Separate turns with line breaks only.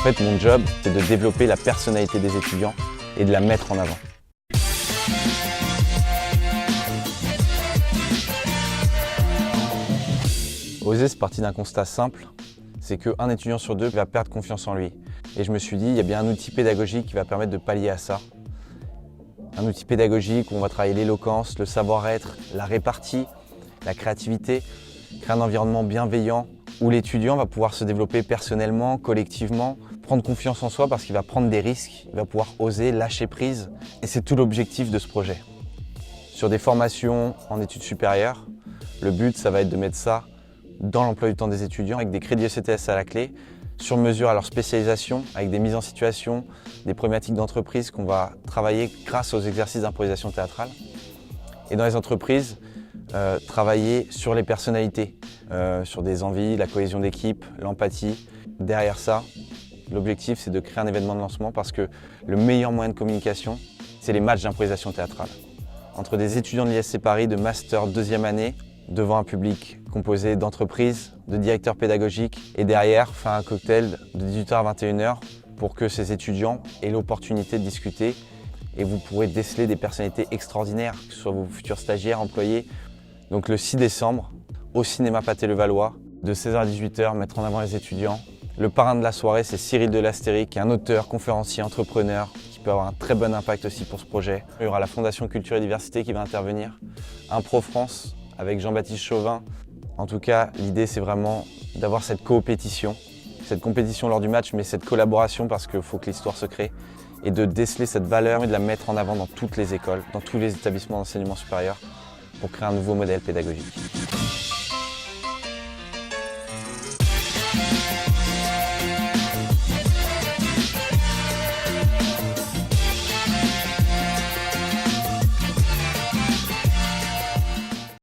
fait, mon job, c'est de développer la personnalité des étudiants et de la mettre en avant. Oser, c'est parti d'un constat simple, c'est qu'un étudiant sur deux va perdre confiance en lui. Et je me suis dit, il y a bien un outil pédagogique qui va permettre de pallier à ça. Un outil pédagogique où on va travailler l'éloquence, le savoir-être, la répartie, la créativité, créer un environnement bienveillant où l'étudiant va pouvoir se développer personnellement, collectivement, prendre confiance en soi parce qu'il va prendre des risques, il va pouvoir oser, lâcher prise. Et c'est tout l'objectif de ce projet. Sur des formations en études supérieures, le but, ça va être de mettre ça dans l'emploi du temps des étudiants avec des crédits ECTS à la clé, sur mesure à leur spécialisation, avec des mises en situation, des problématiques d'entreprise qu'on va travailler grâce aux exercices d'improvisation théâtrale. Et dans les entreprises, travailler sur les personnalités, sur des envies, la cohésion d'équipe, l'empathie. Derrière ça, l'objectif c'est de créer un événement de lancement parce que le meilleur moyen de communication, c'est les matchs d'improvisation théâtrale. Entre des étudiants de l'ISC Paris de master 2e année, devant un public composé d'entreprises, de directeurs pédagogiques et derrière, faire un cocktail de 18h à 21h pour que ces étudiants aient l'opportunité de discuter et vous pourrez déceler des personnalités extraordinaires, que ce soit vos futurs stagiaires, employés. Donc le 6 décembre, au cinéma Pathé-Levallois, de 16h à 18h, mettre en avant les étudiants. Le parrain de la soirée, c'est Cyril Delastéric, qui est un auteur, conférencier, entrepreneur, qui peut avoir un très bon impact aussi pour ce projet. Il y aura la Fondation Culture et Diversité qui va intervenir, Impro France avec Jean-Baptiste Chauvin. En tout cas, l'idée c'est vraiment d'avoir cette compétition lors du match, mais cette collaboration parce qu'il faut que l'histoire se crée et de déceler cette valeur et de la mettre en avant dans toutes les écoles, dans tous les établissements d'enseignement supérieur pour créer un nouveau modèle pédagogique.